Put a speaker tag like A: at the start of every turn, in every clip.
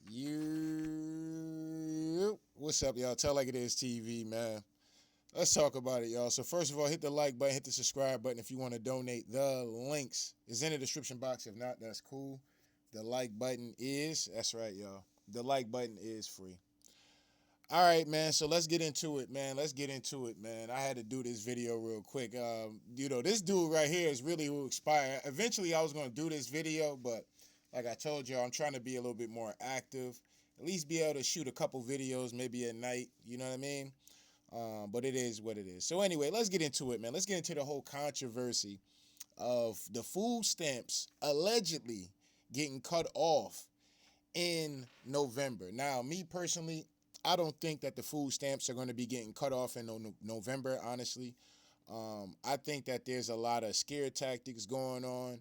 A: You. What's up, y'all? Tell Like It Is TV, man. Let's talk about it, y'all. So first of all, hit the like button, hit the subscribe button if you want to donate. The links is in the description box. If not, that's cool. The like button is, that's right, y'all. The like button is free. All right, man. So let's get into it, man. I had to do this video real quick. This dude right here is really who expired. Eventually, I was going to do this video, but like I told y'all, I'm trying to be a little bit more active. At least be able to shoot a couple videos, maybe at night. You know what I mean? But it is what it is. So anyway, let's get into it, man. Let's get into the whole controversy of the food stamps allegedly getting cut off in November. Now, me personally, I don't think that the food stamps are going to be getting cut off in November, honestly. I think that there's a lot of scare tactics going on.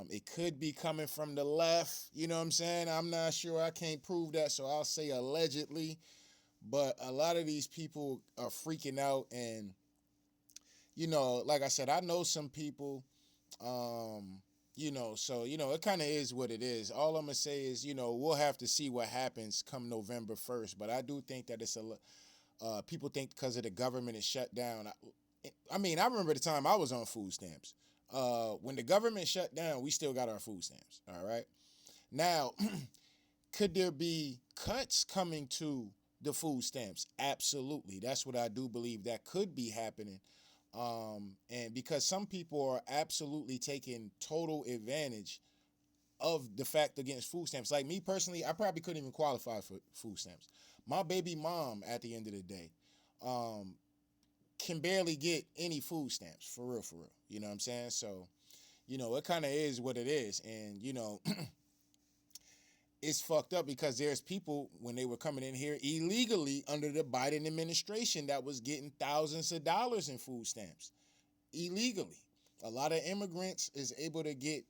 A: It could be coming from the left. You know what I'm saying? I'm not sure. I can't prove that, so I'll say allegedly. But a lot of these people are freaking out. And, like I said, I know some people, it kind of is what it is. All I'm going to say is, we'll have to see what happens come November 1st. But I do think that people think because of the government is shut down. I remember the time I was on food stamps. When the government shut down, we still got our food stamps. All right. Now, could there be cuts coming to the food stamps? Absolutely. That's what I do believe that could be happening. And because some people are absolutely taking total advantage of the fact against food stamps. Like me personally, I probably couldn't even qualify for food stamps. My baby mom, at the end of the day, can barely get any food stamps, for real. You know what I'm saying? So, it kind of is what it is. And, it's fucked up because there's people, when they were coming in here illegally under the Biden administration, that was getting thousands of dollars in food stamps illegally. A lot of immigrants is able to get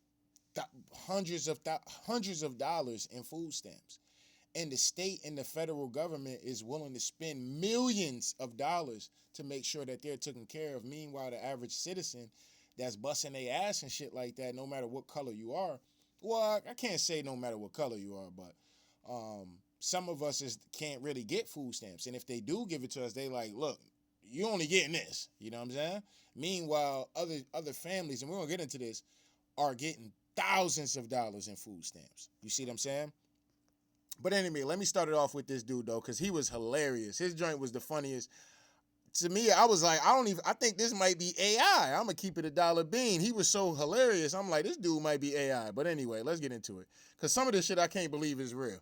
A: hundreds of dollars in food stamps. And the state and the federal government is willing to spend millions of dollars to make sure that they're taken care of. Meanwhile, the average citizen that's busting their ass and shit like that, no matter what color you are. Well, I can't say no matter what color you are, but some of us can't really get food stamps. And if they do give it to us, they like, look, you only getting this. You know what I'm saying? Meanwhile, other families, and we're going to get into this, are getting thousands of dollars in food stamps. You see what I'm saying? But anyway, let me start it off with this dude, though, because he was hilarious. His joint was the funniest. To me, I was like, I think this might be AI. I'm going to keep it $1 bean. He was so hilarious. I'm like, this dude might be AI. But anyway, let's get into it. Because some of this shit I can't believe is real.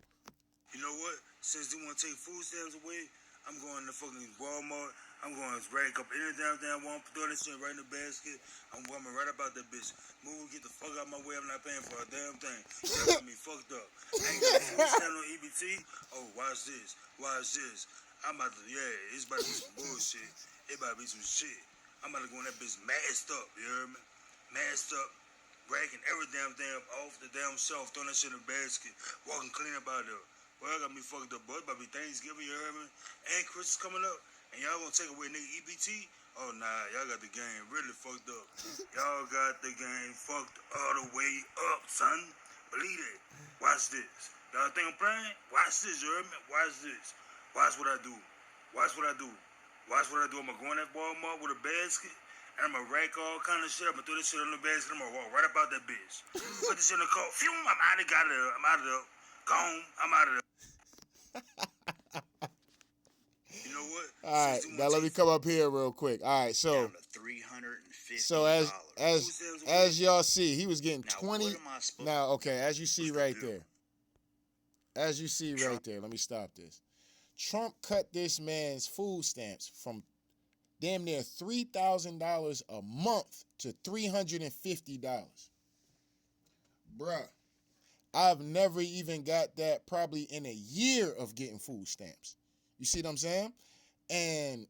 B: You know what? Since they want to take food stamps away, I'm going to fucking Walmart. I'm going to rank up any damn one, throw this shit right in the basket. I'm going right about that bitch. Move, get the fuck out of my way. I'm not paying for a damn thing. That got me fucked up. I ain't got food stamp on EBT. Oh, watch this. I'm about to, it's about to be some bullshit. It about to be some shit. I'm about to go in that bitch masked up, you hear me? Masked up, racking every damn thing up off the damn shelf, throwing that shit in the basket, walking clean up out there. Well, I got me fucked up, but it about to be Thanksgiving, you hear me? And Christmas coming up, and y'all gonna take away nigga EBT? Oh, nah, y'all got the game really fucked up. Y'all got the game fucked all the way up, son. Believe it. Watch this. Y'all think I'm playing? Watch this, you heard me? Watch this. Watch what I do. I'm going to go in that Walmart with a basket, and I'm going to rack all kind of shit. I'm going to throw this shit on the basket. I'm going to walk right about that bitch. Put this shit in the car. Phew, I'm out of there. I'm out of there. Gone. I'm out of there. You know what?
A: All right, now let me come up here real quick. All right, so
B: down to $350.
A: So as y'all see, he was getting 20. Now, okay, as you see right there. Let me stop this. Trump cut this man's food stamps from damn near $3,000 a month to $350. Bruh, I've never even got that probably in a year of getting food stamps. You see what I'm saying? And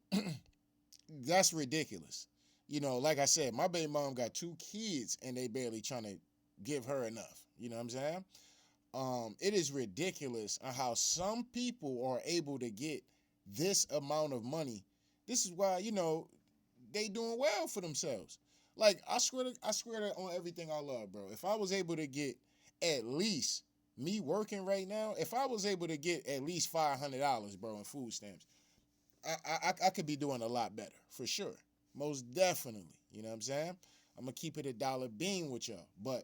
A: that's ridiculous. Like I said, my baby mom got 2 kids and they barely trying to give her enough. You know what I'm saying? It is ridiculous how some people are able to get this amount of money. This is why, they doing well for themselves. Like I swear to on everything I love, bro. If I was able to get at least me working right now, if I was able to get at least $500, bro, in food stamps, I could be doing a lot better for sure, most definitely. You know what I'm saying? I'm gonna keep it a dollar bean with y'all, but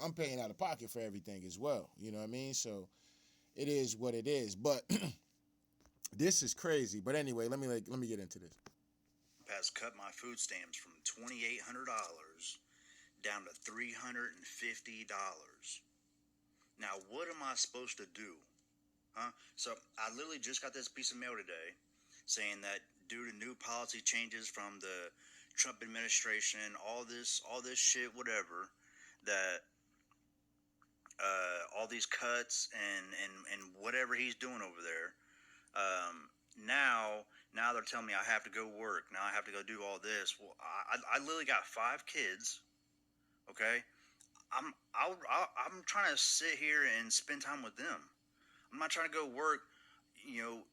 A: I'm paying out of pocket for everything as well. You know what I mean? So it is what it is. But this is crazy. But anyway, let me get into this.
C: Has cut my food stamps from $2,800 down to $350. Now, what am I supposed to do? Huh? So I literally just got this piece of mail today saying that due to new policy changes from the Trump administration, all this shit, whatever, that all these cuts and whatever he's doing over there, now they're telling me I have to go work. Now I have to go do all this. Well, I literally got 5 kids. Okay, I'm trying to sit here and spend time with them. I'm not trying to go work,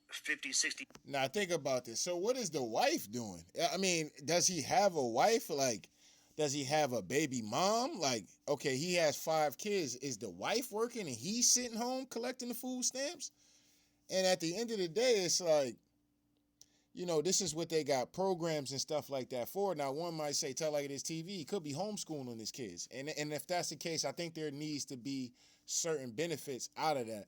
C: 50, 60.
A: Now think about this. So what is the wife doing? I mean, does he have a wife? Like, does he have a baby mom? Like, okay, he has 5 kids. Is the wife working and he's sitting home collecting the food stamps? And at the end of the day, it's like, this is what they got programs and stuff like that for. Now, one might say, tell like it is TV, he could be homeschooling his kids. And if that's the case, I think there needs to be certain benefits out of that.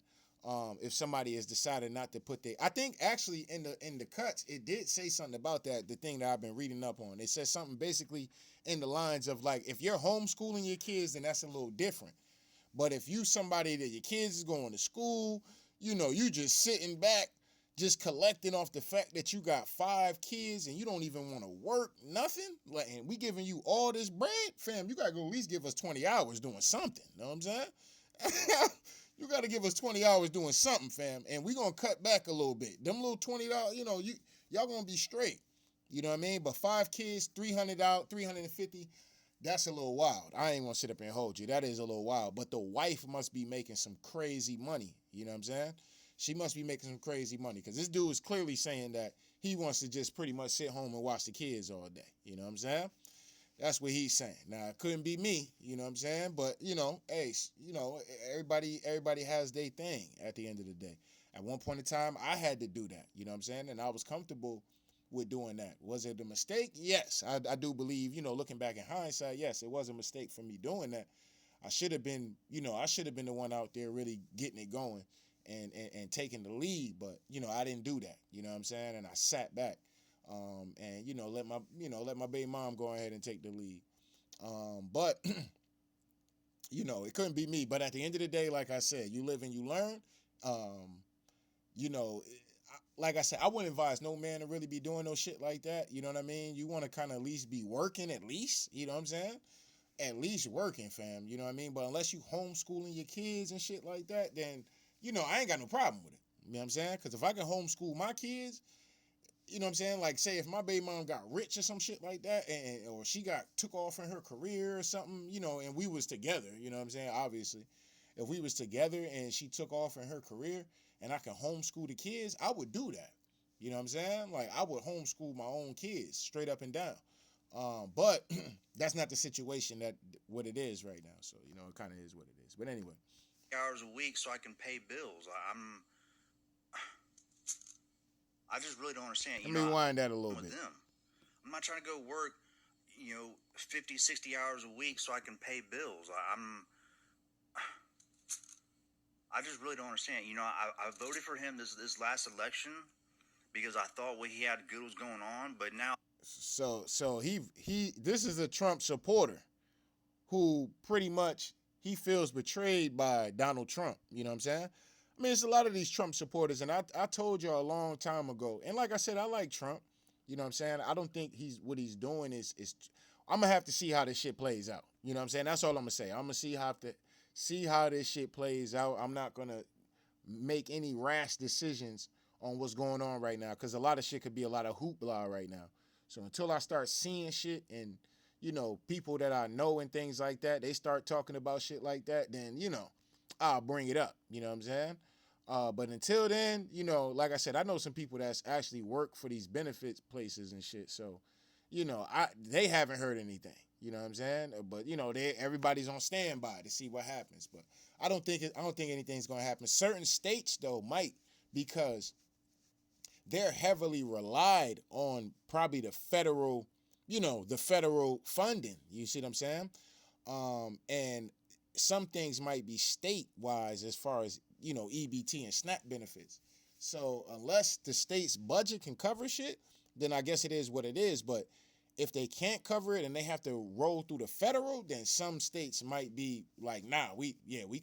A: If somebody has decided not to put I think actually in the cuts, it did say something about that, the thing that I've been reading up on. It says something basically in the lines of like, if you're homeschooling your kids, then that's a little different. But if you somebody that your kids is going to school, you just sitting back, just collecting off the fact that you got 5 kids and you don't even want to work nothing, like, and we giving you all this bread, fam, you gotta go at least give us 20 hours doing something. Know what I'm saying? You gotta give us 20 hours doing something, fam, and we gonna cut back a little bit. Them little $20, y'all gonna be straight. You know what I mean? But 5 kids, $300, 350. That's a little wild. I ain't gonna sit up and hold you. That is a little wild. But the wife must be making some crazy money. You know what I'm saying? She must be making some crazy money because this dude is clearly saying that he wants to just pretty much sit home and watch the kids all day. You know what I'm saying? That's what he's saying. Now, it couldn't be me. You know what I'm saying? But, hey, everybody has their thing at the end of the day. At one point in time, I had to do that. You know what I'm saying? And I was comfortable with doing that. Was it a mistake? Yes. I do believe, looking back in hindsight, yes, it was a mistake for me doing that. I should have been, the one out there really getting it going and taking the lead. But, I didn't do that. You know what I'm saying? And I sat back and, let my baby mom go ahead and take the lead. But, it couldn't be me. But at the end of the day, like I said, you live and you learn. You know, like I said, I wouldn't advise no man to really be doing no shit like that. You know what I mean? You want to kind of at least be working at least. You know what I'm saying? At least working, fam. You know what I mean? But unless you homeschooling your kids and shit like that, then, I ain't got no problem with it. You know what I'm saying? Because if I can homeschool my kids, you know what I'm saying? Like, say if my baby mom got rich or some shit like that, or she took off in her career or something, and we was together, you know what I'm saying? Obviously, if we was together and she took off in her career and I can homeschool the kids, I would do that. You know what I'm saying? Like, I would homeschool my own kids straight up and down. But that's not the situation what it is right now. So, it kind of is what it is. But anyway.
C: Hours a week so I can pay bills. I just really don't understand.
A: Let me rewind that a little bit.
C: Them. I'm not trying to go work, 50, 60 hours a week so I can pay bills. I just really don't understand. I voted for him this last election because I thought what he had good was going on, but now.
A: So he this is a Trump supporter who pretty much he feels betrayed by Donald Trump. You know what I'm saying? I mean, it's a lot of these Trump supporters, and I told y'all a long time ago, and like I said, I like Trump. You know what I'm saying? I don't think what he's doing is I'm gonna have to see how this shit plays out. You know what I'm saying? That's all I'm gonna say. I'm gonna see how this shit plays out. I'm not gonna make any rash decisions on what's going on right now because a lot of shit could be a lot of hoopla right now. So until I start seeing shit and people that I know and things like that, they start talking about shit like that, then I'll bring it up. You know what I'm saying? But until then, like I said, I know some people that's actually work for these benefits places and shit. So, they haven't heard anything. You know what I'm saying? But everybody's on standby to see what happens. But I don't think anything's gonna happen. Certain states though might, because they're heavily relied on probably the federal funding. You see what I'm saying? And some things might be state wise as far as EBT and SNAP benefits. So unless the state's budget can cover shit, then I guess it is what it is. But if they can't cover it and they have to roll through the federal, then some states might be like, nah, we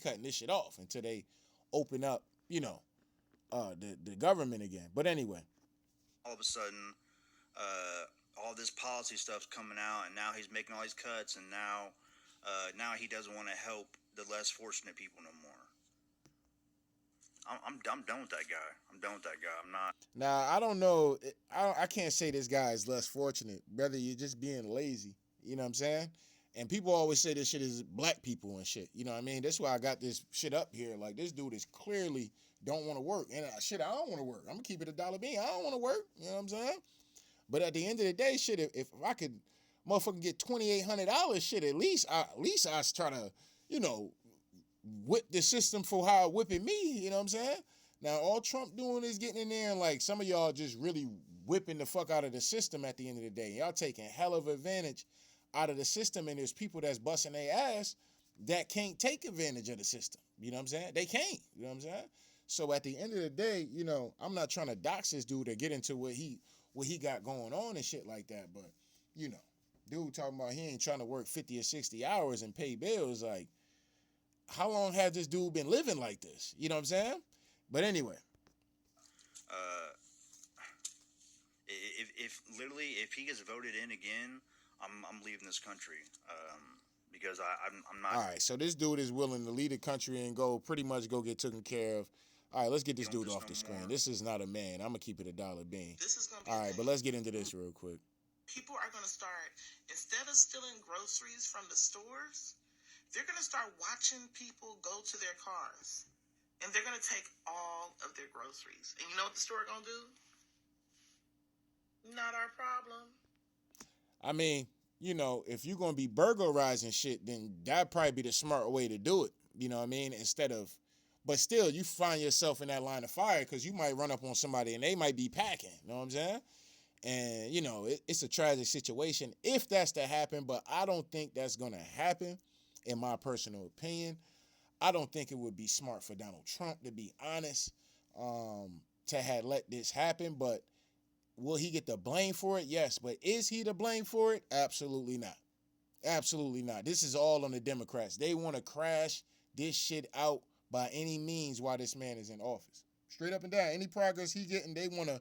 A: cutting this shit off until they open up, the government again. But anyway,
C: All of a sudden, all this policy stuff's coming out, and now he's making all these cuts, and now he doesn't want to help the less fortunate people no more. I'm done with that guy. I'm done with that guy. I'm not.
A: now I don't know. I can't say this guy is less fortunate. Brother, you're just being lazy. You know what I'm saying? And people always say this shit is black people and shit. You know what I mean? That's why I got this shit up here. Like, this dude is clearly don't want to work. And shit, I don't want to work. I'm going to keep it $1 I don't want to work. You know what I'm saying? But at the end of the day, shit, if I could motherfucking get $2,800, shit, at least I was trying to, whip the system for how it whipping me. You know what I'm saying? Now, all Trump doing is getting in there and, like, some of y'all just really whipping the fuck out of the system at the end of the day. Y'all taking hell of advantage out of the system, and there's people that's busting their ass that can't take advantage of the system. You know what I'm saying? They can't. You know what I'm saying? So at the end of the day, I'm not trying to dox this dude or get into what he got going on and shit like that. But, dude talking about he ain't trying to work 50 or 60 hours and pay bills. Like, how long has this dude been living like this? You know what I'm saying? But anyway.
C: If he gets voted in again, I'm leaving this country. Because I'm not.
A: All right, so this dude is willing to leave the country and pretty much go get taken care of. All right, let's get this dude off the screen. This is not a man. I'm gonna keep it $1 bean.
D: This is gonna be
A: all right, but let's get into this real quick.
D: People are gonna start, instead of stealing groceries from the stores, they're gonna start watching people go to their cars, and they're gonna take all of their groceries. And you know what the store gonna do? Not our problem.
A: I mean, if you're gonna be burglarizing shit, then that'd probably be the smart way to do it. You know what I mean? But still, you find yourself in that line of fire because you might run up on somebody and they might be packing. You know what I'm saying? And, it's a tragic situation if that's to happen, but I don't think that's going to happen, in my personal opinion. I don't think it would be smart for Donald Trump, to be honest, to have let this happen. But will he get the blame for it? Yes. But is he to blame for it? Absolutely not. Absolutely not. This is all on the Democrats. They want to crash this shit out by any means while this man is in office. Straight up and down. Any progress he getting, they want to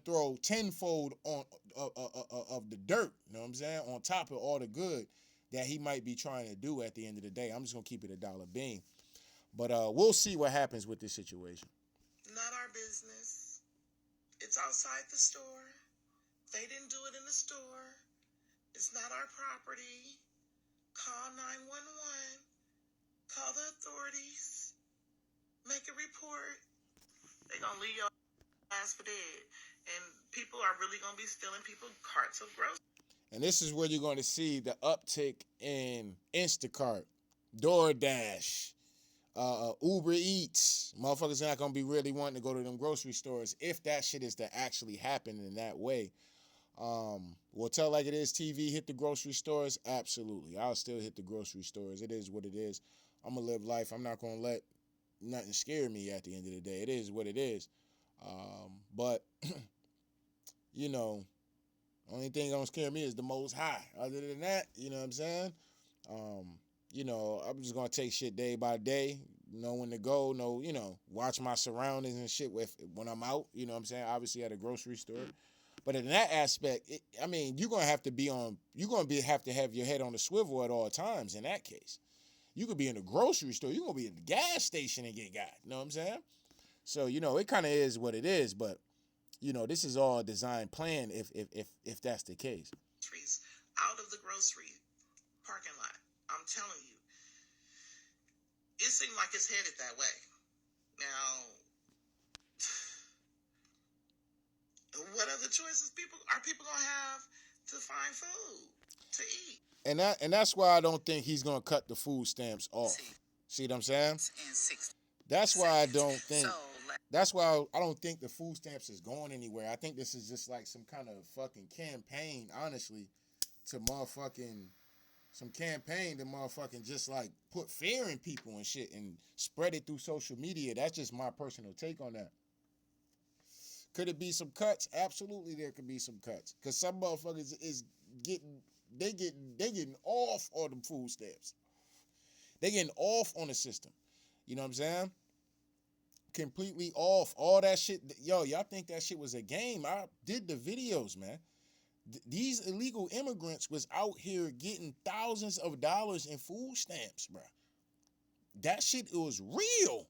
A: throw tenfold on of the dirt, you know what I'm saying, on top of all the good that he might be trying to do at the end of the day. I'm just going to keep it $1 bean. But we'll see what happens with this situation.
D: Not our business. It's outside the store. They didn't do it in the store. It's not our property. Call 911. Call the authorities. Make a report. They're going to leave your ass for dead. And people are really going to be stealing people's carts of groceries.
A: And this is where you're going to see the uptick in Instacart, DoorDash, Uber Eats. Motherfuckers not going to be really wanting to go to them grocery stores if that shit is to actually happen in that way. Will Tell Like It Is TV hit the grocery stores? Absolutely. I'll still hit the grocery stores. It is what it is. I'm going to live life. I'm not going to let nothing scare me at the end of the day. It is what it is. But, only thing gonna scare me is the Most High. Other than that, you know what I'm saying? I'm just gonna take shit day by day, know when to go, watch my surroundings and shit when I'm out, you know what I'm saying? Obviously at a grocery store. But in that aspect, you're gonna have to have to have your head on the swivel at all times in that case. You could be in the grocery store, you're gonna be at the gas station and get got, you know what I'm saying? So, it kind of is what it is, but, this is all design plan if that's the case.
D: Out of the grocery parking lot. I'm telling you. It seems like it's headed that way. Now, what other choices are people going to have to find food to eat?
A: And that's why I don't think he's gonna cut the food stamps off. See what I'm saying? That's why I don't think. That's why I don't think the food stamps is going anywhere. I think this is just like some kind of fucking campaign, honestly, to motherfucking some campaign to motherfucking just like put fear in people and shit and spread it through social media. That's just my personal take on that. Could it be some cuts? Absolutely, there could be some cuts. Cause some motherfuckers is getting they getting off on them food stamps. They getting off on the system. You know what I'm saying? Completely off. All that shit. Yo, y'all think that shit was a game? I did the videos, man. These illegal immigrants was out here getting thousands of dollars in food stamps, bro. That shit it was real.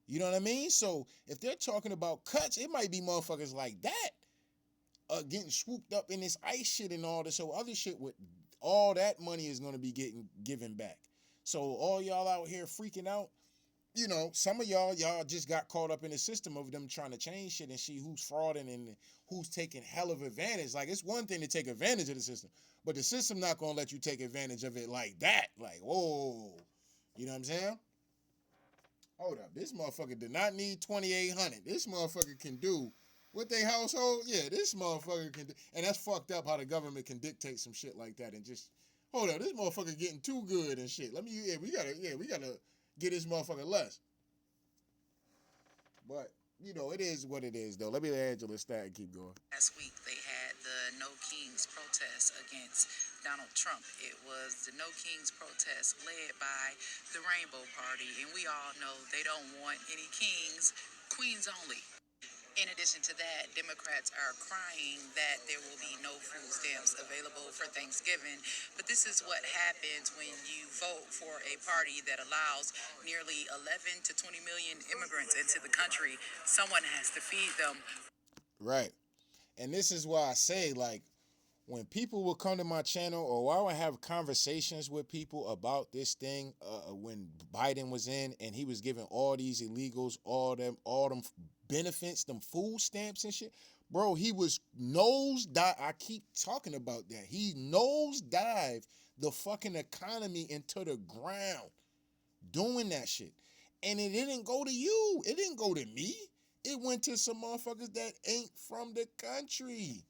A: You know what I mean? So if they're talking about cuts, it might be motherfuckers like that getting swooped up in this ICE shit and all this so other shit with all that money is going to be getting given back. So all y'all out here freaking out, you know, some of y'all just got caught up in the system of them trying to change shit and see who's frauding and who's taking hell of advantage. Like, it's one thing to take advantage of the system, but the system not going to let you take advantage of it like that. Like, whoa. You know what I'm saying? Hold up. This motherfucker did not need 2,800. This motherfucker can do with their household. Yeah, this motherfucker can do. And that's fucked up how the government can dictate some shit like that and just, hold up, this motherfucker getting too good and shit. We gotta get this motherfucker less. But, you know, it is what it is, though. Let me let Angela start and keep going.
E: Last week, they had the No Kings protest against Donald Trump. It was the No Kings protest led by the Rainbow Party, and we all know they don't want any kings, queens only. In addition to that, Democrats are crying that there will be no food stamps available for Thanksgiving. But this is what happens when you vote for a party that allows nearly 11 to 20 million immigrants into the country. Someone has to feed them.
A: Right. And this is why I say, like, when people will come to my channel or I would have conversations with people about this thing when Biden was in and he was giving all these illegals all them benefits, them food stamps and shit, bro, he was nosedive. I keep talking about that. He nosedived the fucking economy into the ground doing that shit. And it didn't go to you. It didn't go to me. It went to some motherfuckers that ain't from the country.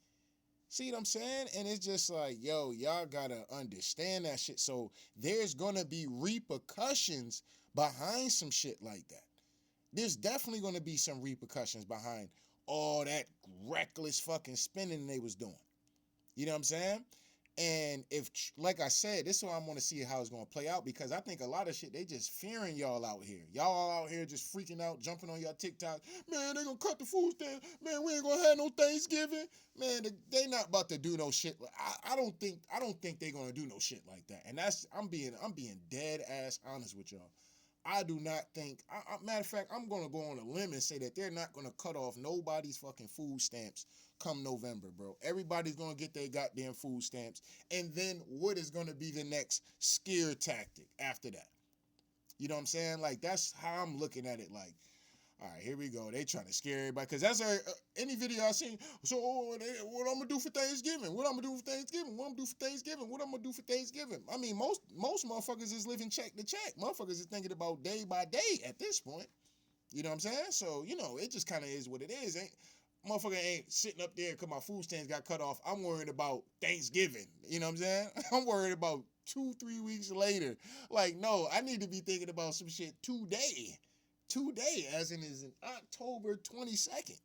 A: See what I'm saying? And it's just like, yo, y'all gotta understand that shit. So there's gonna be repercussions behind some shit like that. There's definitely gonna be some repercussions behind all that reckless fucking spending they was doing. You know what I'm saying? And if, like I said, this is why I want to see how it's going to play out because I think a lot of shit, they just fearing y'all out here. Y'all out here just freaking out, jumping on y'all TikTok. Man, they going to cut the food stamp. Man, we ain't going to have no Thanksgiving. Man, they not about to do no shit. I don't think they going to do no shit like that. And I'm being dead ass honest with y'all. I do not think, matter of fact, I'm going to go on a limb and say that they're not going to cut off nobody's fucking food stamps come November, bro. Everybody's going to get their goddamn food stamps. And then what is going to be the next scare tactic after that? You know what I'm saying? Like, that's how I'm looking at it. Like, all right, here we go. They trying to scare everybody. Because that's any video I seen. So, what I'm going to do for Thanksgiving? What I'm going to do for Thanksgiving? What I'm going to do for Thanksgiving? What I'm going to do for Thanksgiving? I mean, most motherfuckers is living check to check. Motherfuckers is thinking about day by day at this point. You know what I'm saying? So, you know, it just kind of is what it is. Motherfucker ain't sitting up there because my food stamps got cut off. I'm worried about Thanksgiving. You know what I'm saying? I'm worried about 2-3 weeks later. Like, no, I need to be thinking about some shit today. Today, as in is in October 22nd.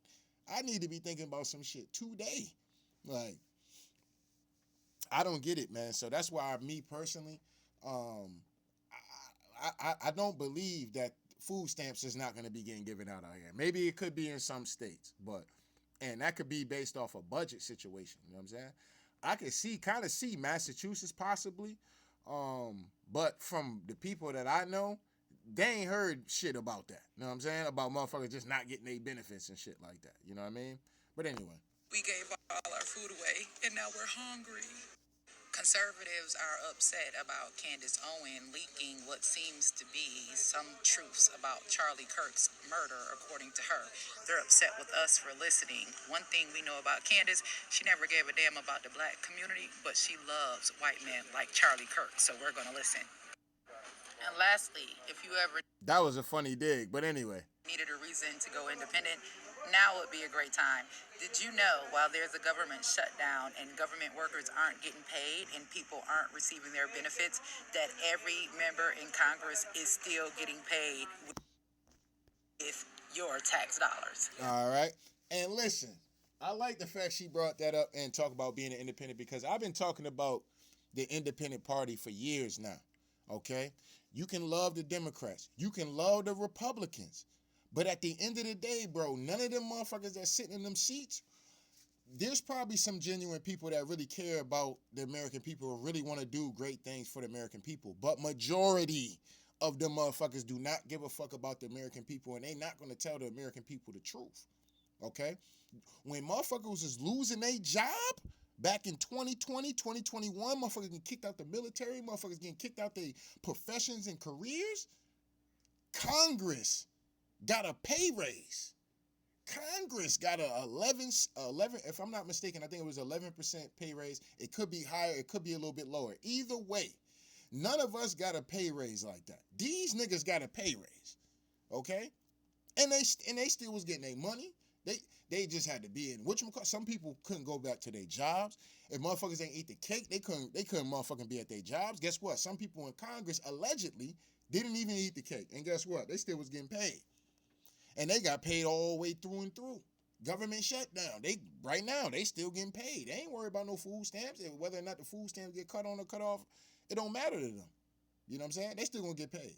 A: I need to be thinking about some shit today. Like, I don't get it, man. So that's why me personally, I don't believe that food stamps is not going to be getting given out here. Maybe it could be in some states, and that could be based off a budget situation. You know what I'm saying? I could kind of see Massachusetts possibly, but from the people that I know, they ain't heard shit about that. You know what I'm saying? About motherfuckers just not getting their benefits and shit like that. You know what I mean? But anyway.
E: We gave all our food away, and now we're hungry. Conservatives are upset about Candace Owen leaking what seems to be some truths about Charlie Kirk's murder, according to her. They're upset with us for listening. One thing we know about Candace, she never gave a damn about the black community, but she loves white men like Charlie Kirk, so we're going to listen. And lastly, if you ever
A: That was a funny dig, but anyway.
E: needed a reason to go independent, now would be a great time. Did you know while there's a government shutdown and government workers aren't getting paid and people aren't receiving their benefits, that every member in Congress is still getting paid with your tax dollars?
A: All right. And listen, I like the fact she brought that up and talk about being an independent because I've been talking about the independent party for years now. Okay? You can love the Democrats. You can love the Republicans. But at the end of the day, bro, none of them motherfuckers that sitting in them seats, there's probably some genuine people that really care about the American people or really want to do great things for the American people. But majority of them motherfuckers do not give a fuck about the American people, and they not going to tell the American people the truth. Okay? When motherfuckers was losing their job back in 2020, 2021, motherfuckers getting kicked out the military, motherfuckers getting kicked out their professions and careers, Congress got a pay raise. Congress got a 11, if I'm not mistaken, I think it was 11% pay raise. It could be higher, it could be a little bit lower. Either way, none of us got a pay raise like that. These niggas got a pay raise, okay? And they still was getting their money. They just had to be in whatchamacallit. Some people couldn't go back to their jobs. If motherfuckers ain't eat the cake, they couldn't motherfucking be at their jobs. Guess what? Some people in Congress allegedly didn't even eat the cake. And guess what? They still was getting paid. And they got paid all the way through and through. Government shutdown. Right now, they still getting paid. They ain't worried about no food stamps. Whether or not the food stamps get cut on or cut off, it don't matter to them. You know what I'm saying? They still gonna get paid.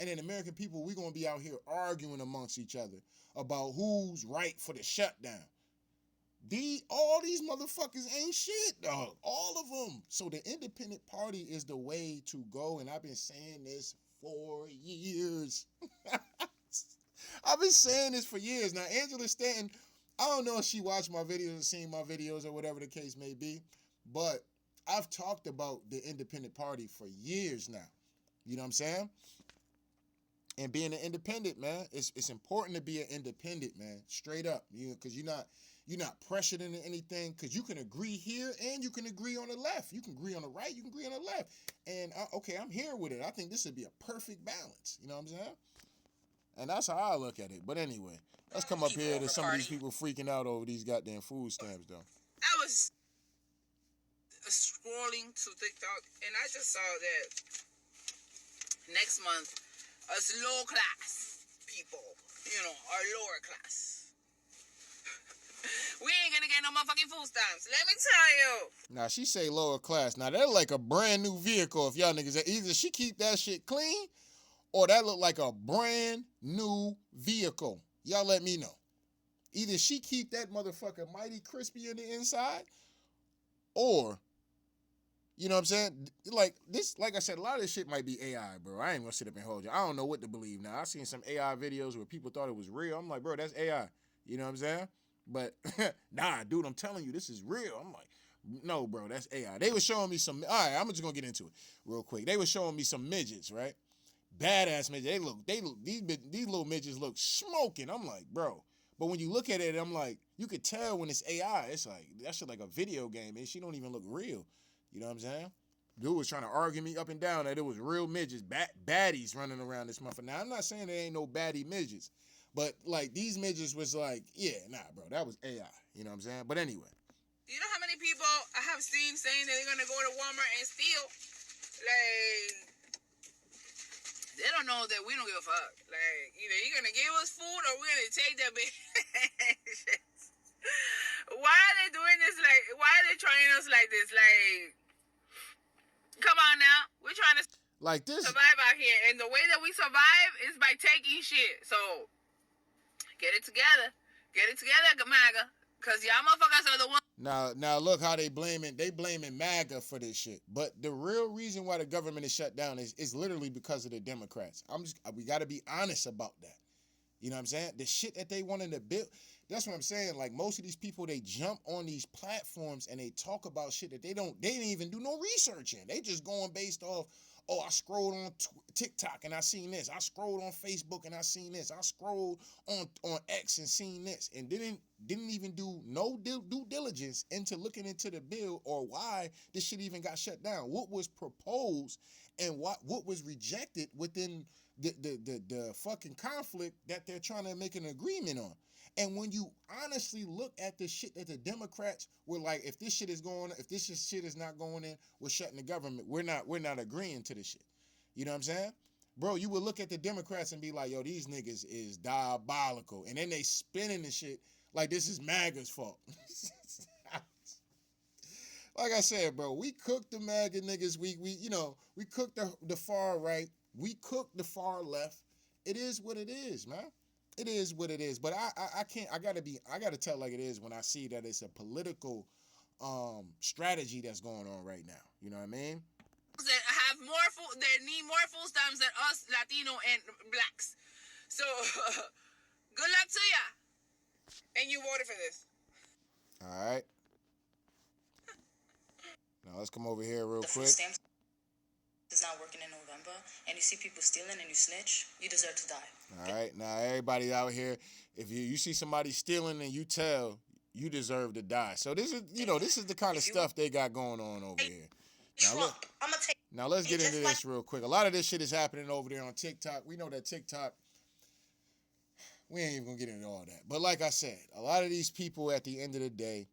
A: And then American people, we gonna be out here arguing amongst each other about who's right for the shutdown. All these motherfuckers ain't shit, dog. All of them. So the independent party is the way to go, and I've been saying this for years. I've been saying this for years. Now, Angela Stanton, I don't know if she watched my videos or seen my videos or whatever the case may be, but I've talked about the independent party for years now. You know what I'm saying? And being an independent, man, it's important to be an independent, man, straight up. Because you're not pressured into anything. Because you can agree here and you can agree on the left. You can agree on the right. You can agree on the left. And I'm here with it. I think this would be a perfect balance. You know what I'm saying? And that's how I look at it. But anyway, let's come up here to some of these people freaking out over these goddamn food stamps, though.
F: I was scrolling to TikTok and I just saw that next month, us low class people, our lower class, we ain't gonna get no motherfucking food stamps. Let me tell you.
A: Now, she say lower class. Now, they're like a brand new vehicle if y'all niggas. Either she keep that shit clean or that look like a brand new vehicle. Y'all let me know. Either she keep that motherfucker mighty crispy on the inside, or, you know what I'm saying? Like I said, a lot of this shit might be AI, bro. I ain't gonna sit up and hold you. I don't know what to believe now. I seen some AI videos where people thought it was real. I'm like, bro, that's AI. You know what I'm saying? But, nah, dude, I'm telling you, this is real. I'm like, no, bro, that's AI. They were showing me some, all right, I'm just gonna get into it real quick. They were showing me some midgets, right? Badass midgets. These little midgets look smoking. I'm like, bro. But when you look at it, I'm like, you could tell when it's AI. It's like, that shit like a video game, and she don't even look real. You know what I'm saying? Dude was trying to argue me up and down that it was real midgets, baddies running around this motherfucker. Now, I'm not saying there ain't no baddie midgets, but like these midgets was like, yeah, nah, bro, that was AI. You know what I'm saying? But anyway.
F: You know how many people I have seen saying that they're gonna go to Walmart and steal? Like, they don't know that we don't give a fuck. Like, either you're gonna give us food or we're gonna take that bitch. Why are they doing this? Like, why are they trying us like this? Like, come on now. We're trying to
A: like this
F: survive out here. And the way that we survive is by taking shit. So, get it together. Get it together, MAGA. Because y'all motherfuckers are the ones.
A: Now look how they blaming MAGA for this shit. But the real reason why the government is shut down is literally because of the Democrats. We got to be honest about that. You know what I'm saying? The shit that they wanted to build. That's what I'm saying. Like most of these people, they jump on these platforms and they talk about shit that they didn't even do no research in. They just going based off, oh, I scrolled on TikTok and I seen this. I scrolled on Facebook and I seen this. I scrolled on X and seen this, and didn't even do no due diligence into looking into the bill or why this shit even got shut down. What was proposed and what was rejected within the fucking conflict that they're trying to make an agreement on. And when you honestly look at the shit that the Democrats were like, if this shit is not going in, we're shutting the government. We're not agreeing to this shit. You know what I'm saying? Bro, you would look at the Democrats and be like, yo, these niggas is diabolical. And then they spinning the shit like this is MAGA's fault. Like I said, bro, we cooked the MAGA niggas. We cooked the far right. We cooked the far left. It is what it is, man. It is what it is. But I can't. I gotta tell like it is when I see that it's a political strategy that's going on right now. You know what I mean?
F: That have more food, that need more food stamps than us Latino and blacks. So good luck to ya. And you voted for this.
A: All right. Now let's come over here real quick.
G: Stamps is not working in November, and you see people stealing and you snitch, you deserve to die.
A: All right. Now everybody out here, if you see somebody stealing and you tell, you deserve to die. So this is the kind of stuff they got going on over here. Now let's get into this real quick. A lot of this shit is happening over there on TikTok. We know that TikTok, we ain't even gonna get into all that. But like I said, a lot of these people at the end of the day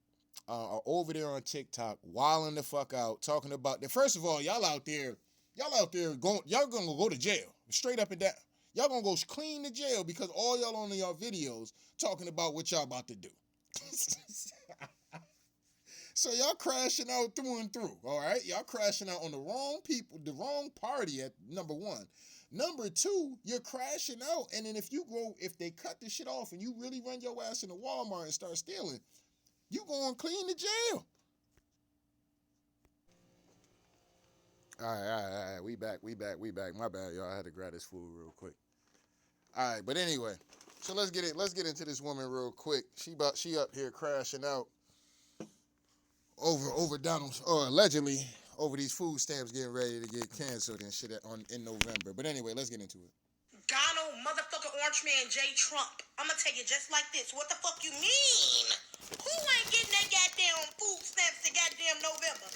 A: are over there on TikTok, wilding the fuck out, talking about that. First of all, y'all out there y'all gonna go to jail, straight up and down. Y'all gonna go clean the jail because all y'all on y'all videos talking about what y'all about to do. So y'all crashing out through and through, all right? Y'all crashing out on the wrong people, the wrong party at number one. Number two, you're crashing out, and then if they cut the shit off and you really run your ass into Walmart and start stealing, you going clean the jail. All right. We back. My bad, y'all. I had to grab this food real quick. All right, but anyway, so let's get into this woman real quick. She up here crashing out over Donald, or allegedly over these food stamps getting ready to get canceled and shit in November. But anyway, let's get into it.
G: Donald motherfucking Orange Man J. Trump. I'ma tell you just like this. What the fuck you mean? Who ain't getting that goddamn food stamps to goddamn November?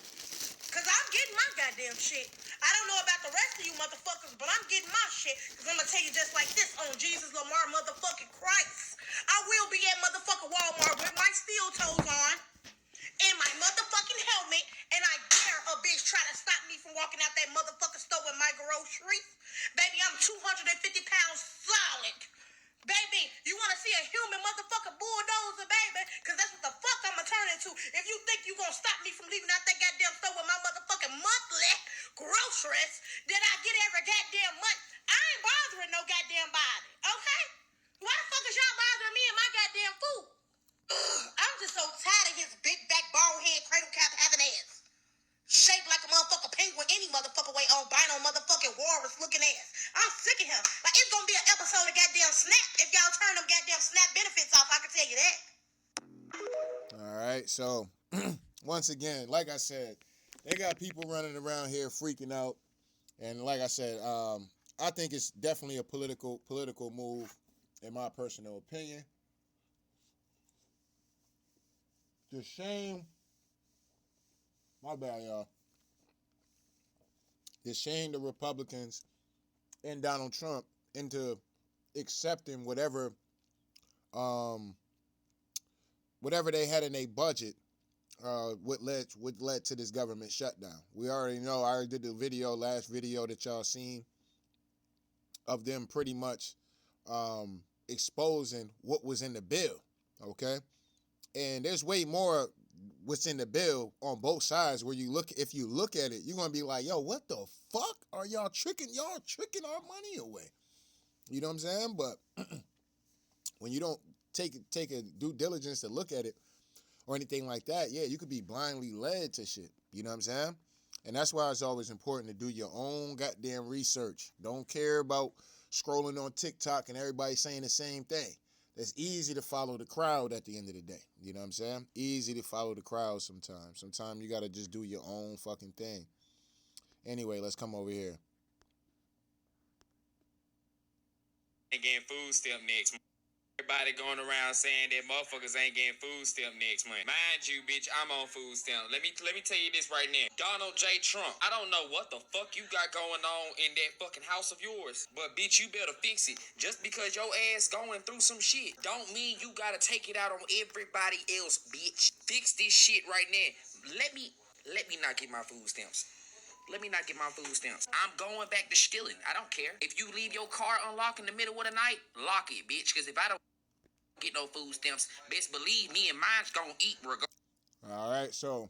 G: Cause I'm getting my goddamn shit. I don't know about the rest of you motherfuckers, but I'm getting my shit. Cause I'ma tell you just like this on Jesus Lamar motherfucking Christ. I will be at motherfucking Walmart with my steel toes on and my motherfucking helmet, and I dare a bitch try to stop me from walking out that motherfucking store with my groceries. Baby, I'm 250 pounds solid. Baby, you want to see a human motherfucking bulldozer, baby? Because that's what the fuck I'm going to turn into. If you think you going to stop me from leaving out that goddamn store with my motherfucking monthly groceries that I get every goddamn month, I ain't bothering no goddamn body, okay? Why the fuck is y'all bothering me and my goddamn food? I'm just so tired of his big back, bald head, cradle cap having ass. Shaped like a motherfucking penguin any motherfucking way, albino motherfucking walrus looking ass. I'm sick of him. Like, it's gonna be an episode of goddamn Snap if y'all turn them goddamn Snap benefits off, I can tell you that.
A: All right, so once again, like I said, they got people running around here freaking out, and like I said, I think it's definitely a political move, in my personal opinion. The shame, my bad, y'all. The shame the Republicans and Donald Trump into accepting whatever they had in their budget, what led to this government shutdown. We already know. I already did the last video that y'all seen of them pretty much exposing what was in the bill. Okay. And there's way more what's in the bill on both sides where if you look at it, you're going to be like, yo, what the fuck are y'all tricking our money away? You know what I'm saying? But when you don't take a due diligence to look at it or anything like that, yeah, you could be blindly led to shit. You know what I'm saying? And that's why it's always important to do your own goddamn research. Don't care about scrolling on TikTok and everybody saying the same thing. It's easy to follow the crowd at the end of the day. You know what I'm saying? Easy to follow the crowd sometimes. Sometimes you got to just do your own fucking thing. Anyway, let's come over here.
H: Getting food stamp next month. Everybody going around saying that motherfuckers ain't getting food stamp next month. Mind you, bitch, I'm on food stamp. Let me tell you this right now. Donald J. Trump, I don't know what the fuck you got going on in that fucking house of yours, but bitch, you better fix it. Just because your ass going through some shit, don't mean you gotta take it out on everybody else, bitch. Fix this shit right now. Let me not get my food stamps. Let me not get my food stamps. I'm going back to stealing. I don't care. If you leave your car unlocked in the middle of the night, lock it, bitch. Because if I don't get no food stamps, best believe me and mine's gonna eat regardless.
A: All right, so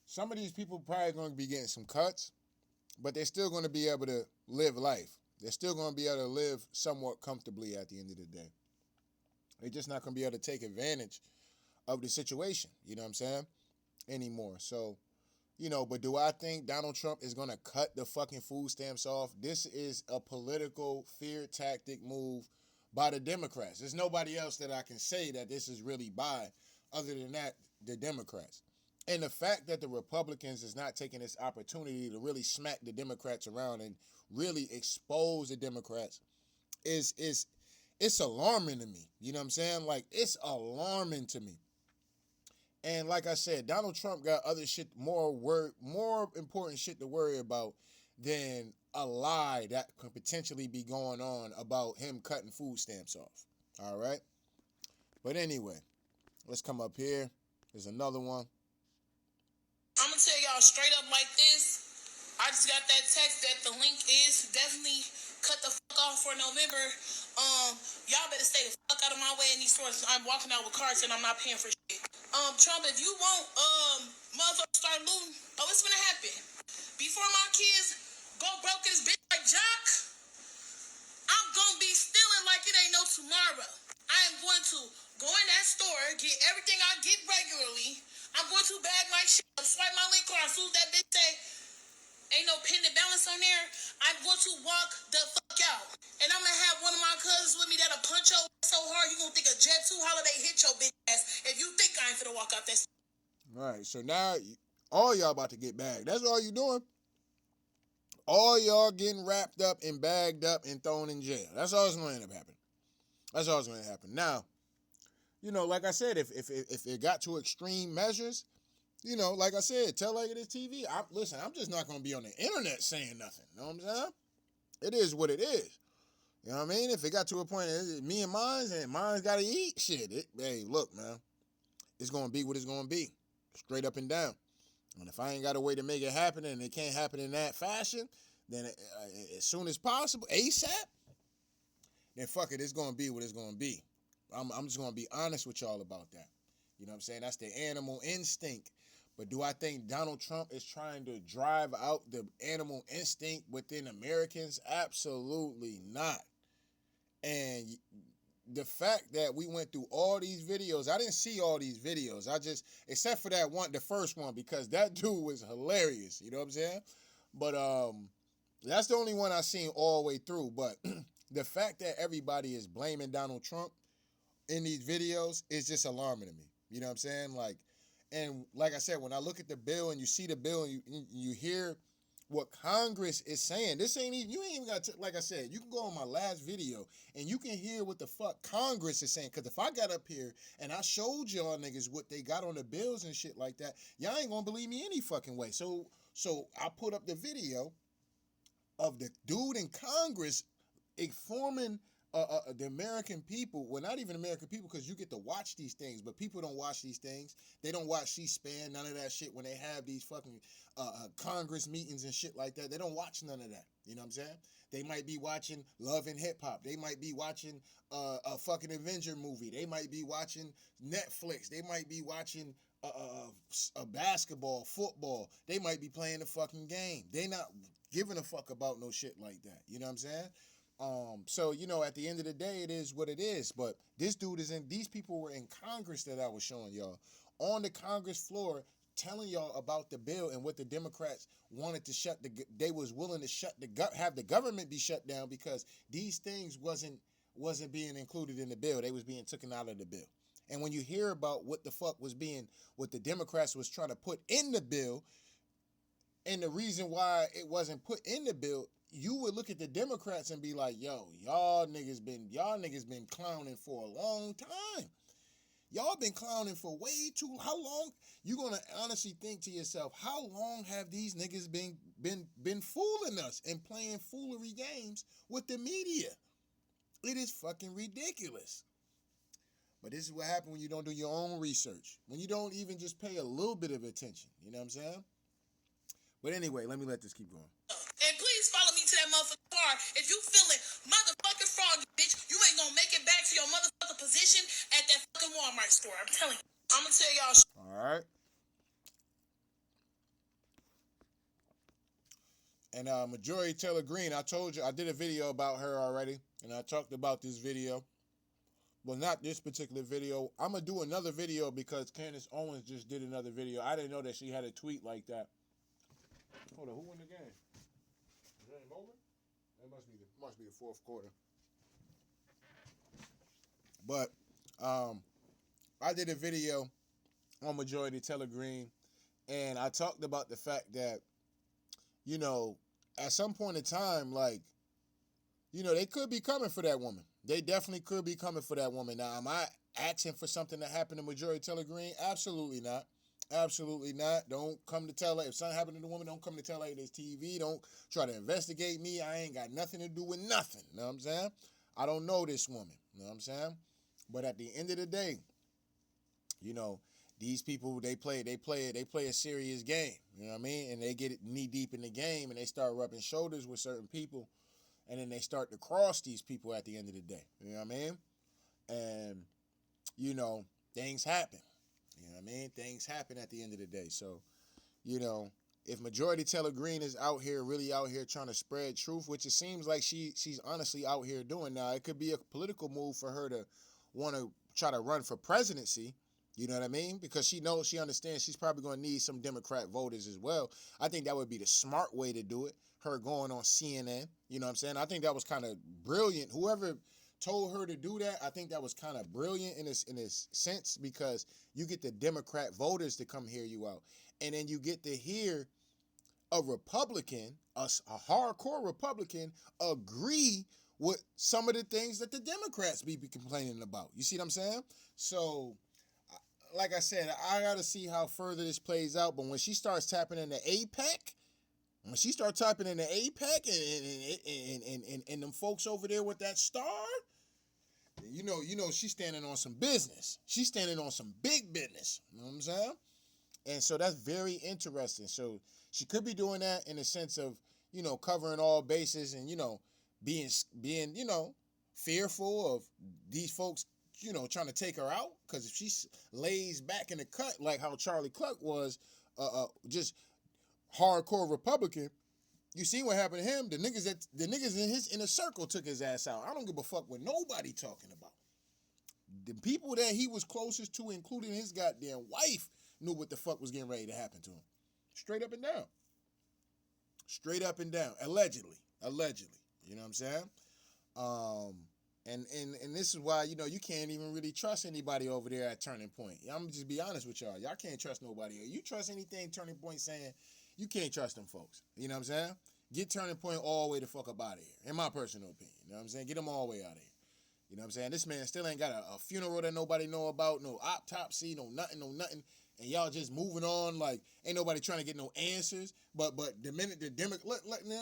A: some of these people probably going to be getting some cuts, but they're still going to be able to live life. They're still going to be able to live somewhat comfortably at the end of the day. They're just not going to be able to take advantage of the situation, you know what I'm saying, anymore. So, but do I think Donald Trump is going to cut the fucking food stamps off? This is a political fear tactic move by the Democrats. There's nobody else that I can say that this is really by other than that, the Democrats. And the fact that the Republicans is not taking this opportunity to really smack the Democrats around and really expose the Democrats is it's alarming to me. You know what I'm saying? Like, it's alarming to me. And like I said, Donald Trump got other shit, more important shit to worry about than a lie that could potentially be going on about him cutting food stamps off. All right? But anyway, let's come up here. There's another one.
G: I'm gonna tell y'all straight up like this. I just got that text that the link is definitely cut the fuck off for November. Y'all better stay the fuck out of my way in these stores. I'm walking out with carts and I'm not paying for shit. Trump, if you won't, motherfuckers start looting, it's gonna happen. Before my kids go broke this bitch like Jock, I'm gonna be stealing like it ain't no tomorrow. I am going to go in that store, get everything I get regularly. I'm going to bag my shit up, swipe my link card, as soon as that bitch say, ain't no pending balance on there, I'm going to walk the fuck out. And I'm going to have one of my cousins with me that'll punch your ass so hard you going to think a Jet 2 holiday hit your bitch ass if you think I ain't finna walk out that.
A: All right, so now all y'all about to get bagged. That's all you doing. All y'all getting wrapped up and bagged up and thrown in jail. That's all that's going to end up happening. That's all that's going to happen. Now, like I said, if it got to extreme measures, like I said, tell like it is TV. Listen, I'm just not going to be on the internet saying nothing. You know what I'm saying? It is what it is. You know what I mean? If it got to a point, me and mine's got to eat shit. Hey, look, man, it's going to be what it's going to be. Straight up and down. And if I ain't got a way to make it happen and it can't happen in that fashion, then as soon as possible, ASAP, then fuck it, it's going to be what it's going to be. I'm just going to be honest with y'all about that. You know what I'm saying? That's the animal instinct. But do I think Donald Trump is trying to drive out the animal instinct within Americans? Absolutely not. And the fact that we went through all these videos, I didn't see all these videos. Except for that one, the first one, because that dude was hilarious. You know what I'm saying? But that's the only one I seen all the way through. But the fact that everybody is blaming Donald Trump in these videos is just alarming to me. You know what I'm saying? And like I said, when I look at the bill and you see the bill and you hear what Congress is saying, this ain't even, you ain't even got to, like I said, you can go on my last video and you can hear what the fuck Congress is saying. Because if I got up here and I showed y'all niggas what they got on the bills and shit like that, y'all ain't gonna believe me any fucking way. So I put up the video of the dude in Congress informing the American people, well, not even American people, because you get to watch these things, but people don't watch these things. They don't watch C-SPAN, none of that shit when they have these fucking Congress meetings and shit like that. They don't watch none of that. You know what I'm saying? They might be watching Love and Hip Hop. They might be watching a fucking Avenger movie. They might be watching Netflix. They might be watching a basketball, football. They might be playing a fucking game. They not giving a fuck about no shit like that. You know what I'm saying? So, at the end of the day, it is what it is. But this dude these people were in Congress that I was showing y'all on the Congress floor telling y'all about the bill and what the Democrats wanted to they was willing to have the government be shut down because these things wasn't being included in the bill. They was being taken out of the bill. And when you hear about what the Democrats was trying to put in the bill, and the reason why it wasn't put in the bill, you would look at the Democrats and be like, yo, y'all niggas been clowning for a long time. Y'all been clowning for way too. How long? You gonna honestly think to yourself, how long have these niggas been fooling us and playing foolery games with the media? It is fucking ridiculous. But this is what happens when you don't do your own research. When you don't even just pay a little bit of attention. You know what I'm saying? But anyway, let this keep going.
G: And please follow me to that motherfucking car. If you feeling motherfucking froggy, bitch, you ain't gonna make it back to your motherfucking position at that fucking Walmart store. I'm telling you. I'm gonna tell y'all.
A: All right. And Majority Taylor Greene, I told you, I did a video about her already. And I talked about this video. Well, not this particular video. I'm going to do another video because Candace Owens just did another video. I didn't know that she had a tweet like that. Hold on, who won the game? Is that a moment? That must be the fourth quarter. But I did a video on Majority Taylor Greene, and I talked about the fact that, you know, at some point in time, like, you know, they could be coming for that woman. They definitely could be coming for that woman. Now, am I asking for something to happen to Majority Taylor Greene? Absolutely not. Absolutely not. Don't come to tell her. If something happened to the woman, don't come to tell her this TV. Don't try to investigate me. I ain't got nothing to do with nothing. You know what I'm saying? I don't know this woman. You know what I'm saying? But at the end of the day, you know, these people, they play a serious game. You know what I mean? And they get knee deep in the game and they start rubbing shoulders with certain people. And then they start to cross these people at the end of the day. You know what I mean? And, you know, things happen. You know what I mean? Things happen at the end of the day. So, you know, if Majority Taylor Greene is really out here trying to spread truth, which it seems like she's honestly out here doing now, it could be a political move for her to want to try to run for presidency. You know what I mean? Because she understands she's probably going to need some Democrat voters as well. I think that would be the smart way to do it. Her going on CNN, you know what I'm saying? I think that was kind of brilliant. Whoever told her to do that, I think that was kind of brilliant in this sense because you get the Democrat voters to come hear you out. And then you get to hear a Republican, a hardcore Republican, agree with some of the things that the Democrats be complaining about. You see what I'm saying? So, like I said, I got to see how further this plays out. But when she starts tapping into APEC, and them folks over there with that star, you know she's standing on some business. She's standing on some big business. You know what I'm saying? And so that's very interesting. So she could be doing that in a sense of, you know, covering all bases and, you know, being, you know, fearful of these folks, you know, trying to take her out. Because if she lays back in the cut like how Charlie Clark was, just hardcore Republican, you see what happened to him. The niggas in his inner circle took his ass out. I don't give a fuck what nobody talking about. The people that he was closest to, including his goddamn wife, knew what the fuck was getting ready to happen to him. Straight up and down. Straight up and down. Allegedly. You know what I'm saying? And this is why, you know, you can't even really trust anybody over there at Turning Point. I'm gonna just be honest with y'all. Y'all can't trust nobody. You trust anything Turning Point saying, you can't trust them folks. You know what I'm saying? Get Turning Point all the way the fuck up out of here. In my personal opinion. You know what I'm saying? Get them all the way out of here. You know what I'm saying? This man still ain't got a funeral that nobody know about, no autopsy, no nothing. And y'all just moving on like ain't nobody trying to get no answers. But the minute the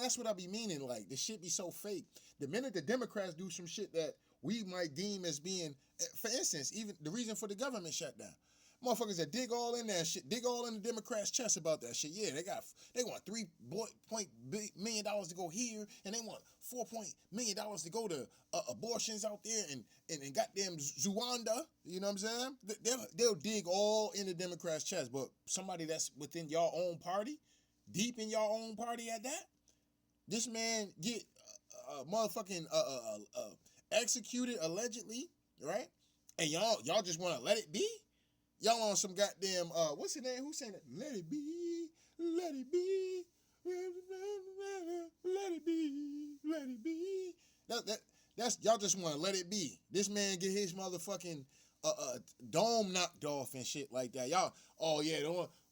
A: that's what I be meaning. Like, the shit be so fake. The minute the Democrats do some shit that we might deem as being, for instance, even the reason for the government shutdown. Motherfuckers that dig all in that shit, dig all in the Democrats' chest about that shit. Yeah, they want $3 million to go here, and they want $4 million to go to abortions out there and goddamn Rwanda. You know what I'm saying? They'll dig all in the Democrats' chest, but somebody that's within your own party, deep in your own party at that, this man get motherfucking executed allegedly, right? And y'all just want to let it be? Y'all on some goddamn what's his name? Who's saying it? Let it be, let it be, let it be, let it be. That's y'all just want to let it be. This man get his motherfucking dome knocked off and shit like that. Y'all, oh yeah,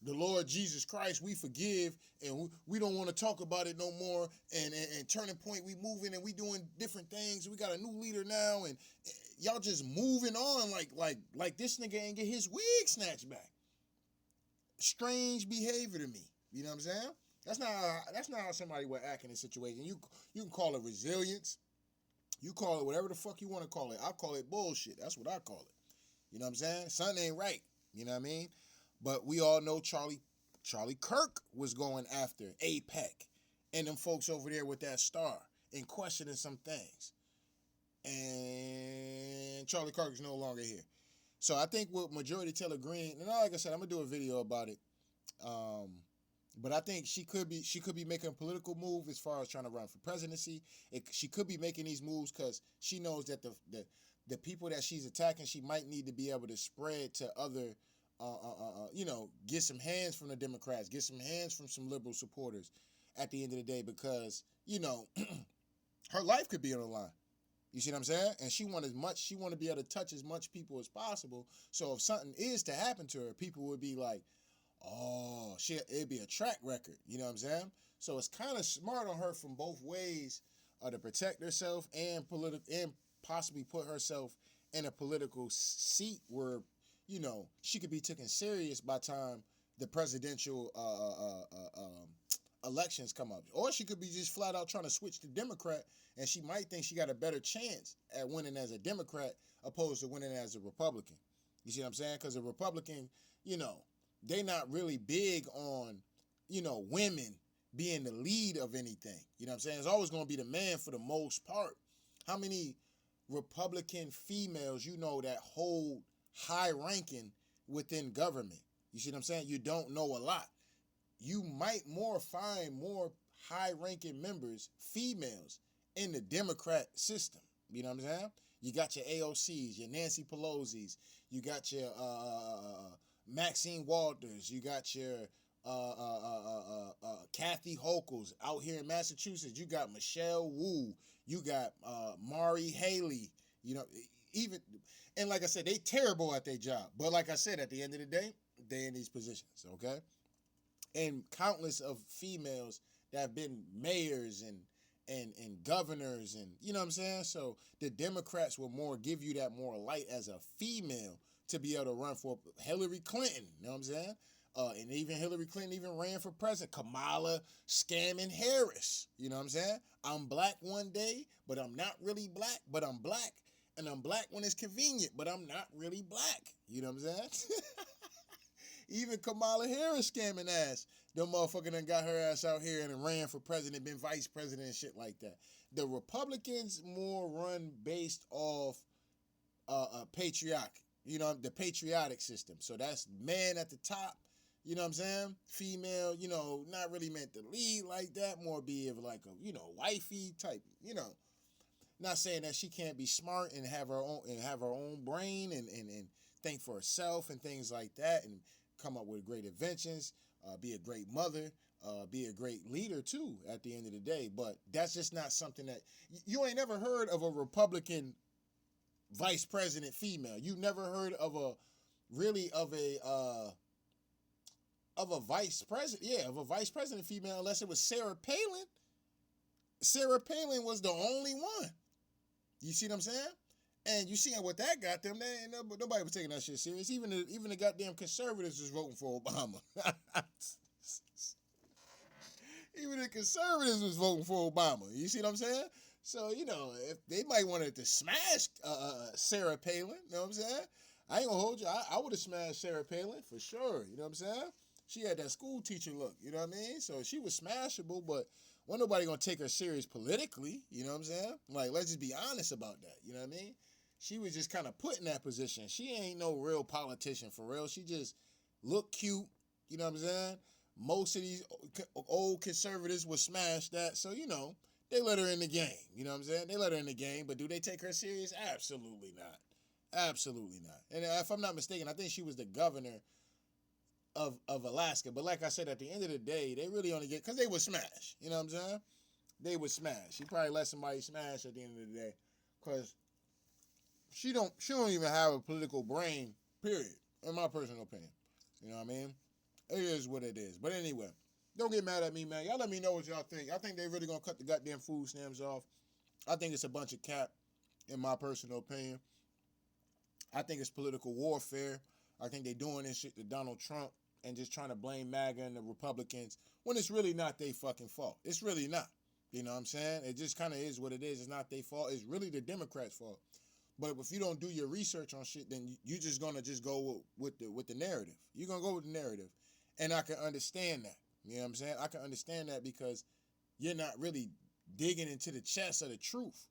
A: the Lord Jesus Christ, we forgive and we don't want to talk about it no more. And Turning Point, we moving and we doing different things. We got a new leader now, and y'all just moving on like this nigga ain't get his wig snatched back. Strange behavior to me. You know what I'm saying? That's not how somebody would act in a situation. You can call it resilience. You call it whatever the fuck you want to call it. I call it bullshit. That's what I call it. You know what I'm saying? Something ain't right. You know what I mean? But we all know Charlie Kirk was going after APEC and them folks over there with that star and questioning some things. And Charlie Kirk is no longer here. So I think with Majority Taylor Greene, and like I said, I'm gonna do a video about it. But I think she could be making a political move as far as trying to run for presidency. She could be making these moves because she knows that the people that she's attacking, she might need to be able to spread to other, get some hands from the Democrats, get some hands from some liberal supporters at the end of the day, because, her life could be on the line. You see what I'm saying? And she want to be able to touch as much people as possible. So if something is to happen to her, people would be like, oh, shit, it'd be a track record. You know what I'm saying? So it's kind of smart on her from both ways to protect herself and possibly put herself in a political seat where, she could be taken serious by the time the presidential elections come up. Or she could be just flat out trying to switch to Democrat, and she might think she got a better chance at winning as a Democrat opposed to winning as a Republican. You see what I'm saying? Because a Republican, they not really big on, women being the lead of anything. You know what I'm saying? It's always going to be the man for the most part. How many Republican females that hold high ranking within government? You see what I'm saying? You don't know a lot. You might find more high ranking members, females, in the Democrat system. You know what I'm saying? You got your AOCs, your Nancy Pelosi's, you got your Maxine Walters, you got your Kathy Hochul's out here in Massachusetts. You got Michelle Wu, you got Mari Haley. And like I said, they terrible at their job. But like I said, at the end of the day, they in these positions, okay? And countless of females that have been mayors and governors, and you know what I'm saying? So the Democrats will give you that more light as a female to be able to run for Hillary Clinton. You know what I'm saying? And even Hillary Clinton even ran for president. Kamala scamming Harris. You know what I'm saying? I'm black one day, but I'm not really black, but I'm black. And I'm black when it's convenient, but I'm not really black. You know what I'm saying? Even Kamala Harris scamming ass. The motherfucker done got her ass out here and ran for president, been vice president and shit like that. The Republicans more run based off patriotic, the patriotic system. So that's man at the top, you know what I'm saying? Female, not really meant to lead like that, more be of like a, wifey type, Not saying that she can't be smart and have her own brain and think for herself and things like that, and come up with great inventions, be a great mother, be a great leader too at the end of the day. But that's just not something that you ain't never heard of a Republican vice president female. You never heard of a vice president, of a vice president female, unless it was Sarah Palin. Sarah Palin was the only one. You see what I'm saying? And you see what that got them. Nobody was taking that shit serious. Even the goddamn conservatives was voting for Obama. Even the conservatives was voting for Obama. You see what I'm saying? So, if they might wanted to smash Sarah Palin, you know what I'm saying? I ain't gonna hold you. I would have smashed Sarah Palin for sure. You know what I'm saying? She had that school teacher look. You know what I mean? So she was smashable, but wasn't nobody gonna take her serious politically. You know what I'm saying? Like, let's just be honest about that. You know what I mean? She was just kind of put in that position. She ain't no real politician for real. She just looked cute. You know what I'm saying? Most of these old conservatives would smash that. So, they let her in the game. You know what I'm saying? They let her in the game, but do they take her serious? Absolutely not. Absolutely not. And if I'm not mistaken, I think she was the governor of Alaska. But like I said, at the end of the day, they really only get, because they would smash. You know what I'm saying? They would smash. She probably let somebody smash at the end of the day, because she don't even have a political brain, period, in my personal opinion. You know what I mean? It is what it is. But anyway, don't get mad at me, man. Y'all let me know what y'all think. I think they really gonna cut the goddamn food stamps off. I think it's a bunch of cap, in my personal opinion. I think it's political warfare. I think they doing this shit to Donald Trump and just trying to blame MAGA and the Republicans when it's really not their fucking fault. It's really not. You know what I'm saying? It just kind of is what it is. It's not their fault. It's really the Democrats' fault. But if you don't do your research on shit, then you just gonna just go with the narrative. You're gonna go with the narrative, and I can understand that. You know what I'm saying? I can understand that because you're not really digging into the chest of the truth.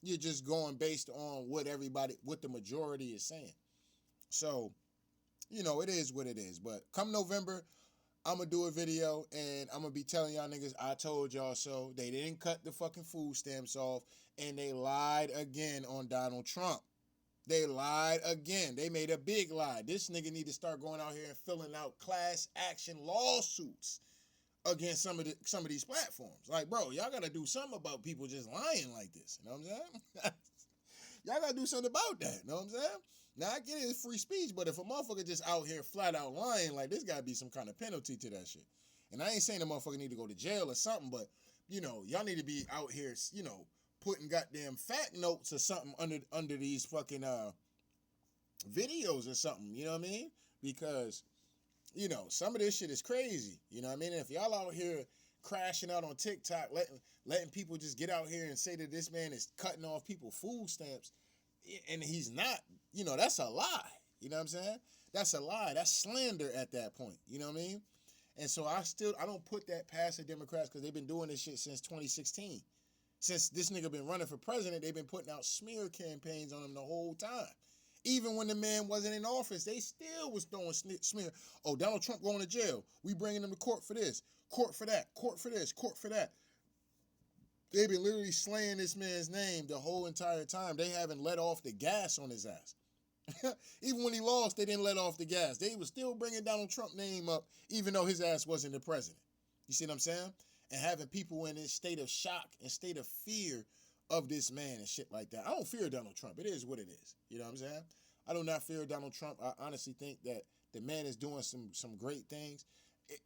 A: You're just going based on what the majority is saying. So, you know, it is what it is. But come November, I'm going to do a video and I'm going to be telling y'all niggas, I told y'all so. They didn't cut the fucking food stamps off, and they lied again on Donald Trump. They lied again. They made a big lie. This nigga need to start going out here and filling out class action lawsuits against some of these platforms. Like, bro, y'all got to do something about people just lying like this. You know what I'm saying? Y'all got to do something about that. You know what I'm saying? Now, I get it, it's free speech, but if a motherfucker just out here flat out lying, like, there's got to be some kind of penalty to that shit. And I ain't saying the motherfucker need to go to jail or something, but, you know, y'all need to be out here, you know, putting goddamn fact notes or something under these fucking videos or something, you know what I mean? Because, you know, some of this shit is crazy, you know what I mean? And if y'all out here crashing out on TikTok, letting people just get out here and say that this man is cutting off people's food stamps, and he's not, you know, that's a lie. You know what I'm saying? That's a lie. That's slander at that point. You know what I mean? And so I don't put that past the Democrats, because they've been doing this shit since 2016. Since this nigga been running for president, they've been putting out smear campaigns on him the whole time. Even when the man wasn't in office, they still was throwing smear. Oh, Donald Trump going to jail. We bringing him to court for this, court for that, court for this, court for that. They've been literally slaying this man's name the whole entire time. They haven't let off the gas on his ass. Even when he lost, they didn't let off the gas. They were still bringing Donald Trump's name up, even though his ass wasn't the president. You see what I'm saying? And having people in this state of shock and state of fear of this man and shit like that. I don't fear Donald Trump. It is what it is. You know what I'm saying? I do not fear Donald Trump. I honestly think that the man is doing some great things.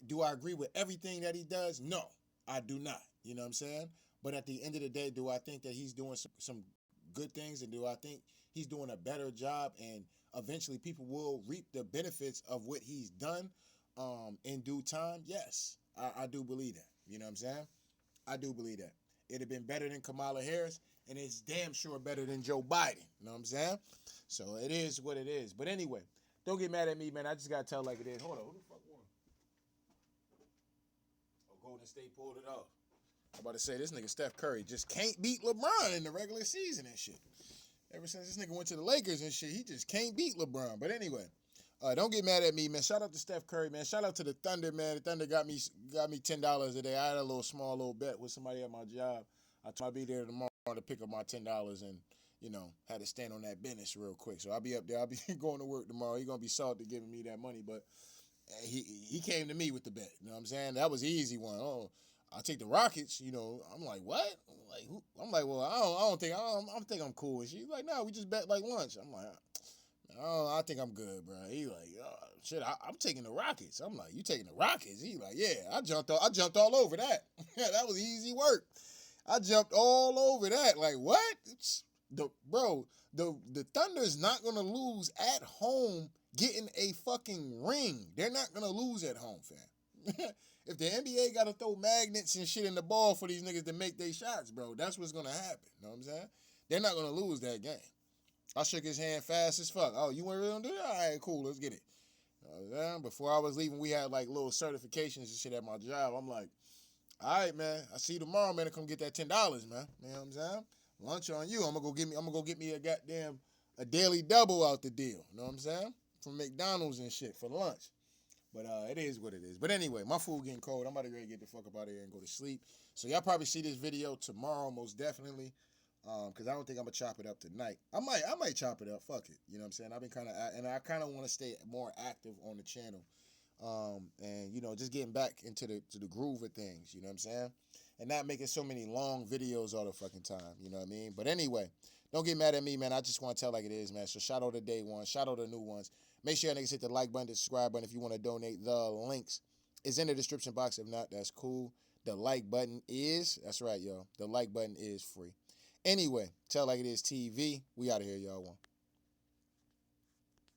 A: Do I agree with everything that he does? No, I do not. You know what I'm saying? But at the end of the day, do I think that he's doing some good things, and do I think he's doing a better job, and eventually people will reap the benefits of what he's done in due time? Yes, I do believe that. You know what I'm saying? I do believe that. It'd have been better than Kamala Harris, and it's damn sure better than Joe Biden. You know what I'm saying? So it is what it is. But anyway, don't get mad at me, man. I just got to tell like it is. Hold on. Who the fuck won? Oh, Golden State pulled it off. I'm about to say, this nigga Steph Curry just can't beat LeBron in the regular season and shit. Ever since this nigga went to the Lakers and shit, he just can't beat LeBron. But anyway, don't get mad at me, man. Shout out to Steph Curry, man. Shout out to the Thunder, man. The Thunder got me $10 today. I had a small little bet with somebody at my job. I told I'd be there tomorrow to pick up my $10, and, you know, had to stand on that business real quick. So I'll be up there. I'll be going to work tomorrow. He's going to be salty giving me that money, but he came to me with the bet. You know what I'm saying? That was the easy one. Oh, I'll take the Rockets. You know, I'm like, what? I'm like, well, I think I'm cool. And she's like, no, we just bet like lunch. I'm like, oh, I think I'm good, bro. He like, oh, shit, I'm taking the Rockets. I'm like, you taking the Rockets? He like, yeah, I jumped all over that. That was easy work. I jumped all over that. Like, what? The Thunder's not gonna lose at home getting a fucking ring. They're not gonna lose at home, fam. If the NBA gotta throw magnets and shit in the ball for these niggas to make their shots, bro, that's what's gonna happen. You know what I'm saying? They're not gonna lose that game. I shook his hand fast as fuck. Oh, you weren't really gonna do that? All right, cool, let's get it. Before I was leaving, we had like little certifications and shit at my job. I'm like, all right, man, I see you tomorrow, man, to come get that $10, man. You know what I'm saying? Lunch on you. I'm gonna go get me a daily double out the deal. You know what I'm saying? From McDonald's and shit for lunch. But it is what it is. But anyway, my food getting cold. I'm about to get the fuck up out of here and go to sleep. So y'all probably see this video tomorrow, most definitely. Because I don't think I'm gonna chop it up tonight. I might chop it up. Fuck it. You know what I'm saying? I've been and I kind of want to stay more active on the channel. And just getting back into the groove of things. You know what I'm saying? And not making so many long videos all the fucking time. You know what I mean? But anyway, don't get mad at me, man. I just want to tell like it is, man. So shout out to day one. Shout out to new ones. Make sure you niggas hit the like button, the subscribe button if you want to donate. The links is in the description box. If not, that's cool. The like button is, that's right, y'all. The like button is free. Anyway, tell like it is TV. We out of here, y'all. One.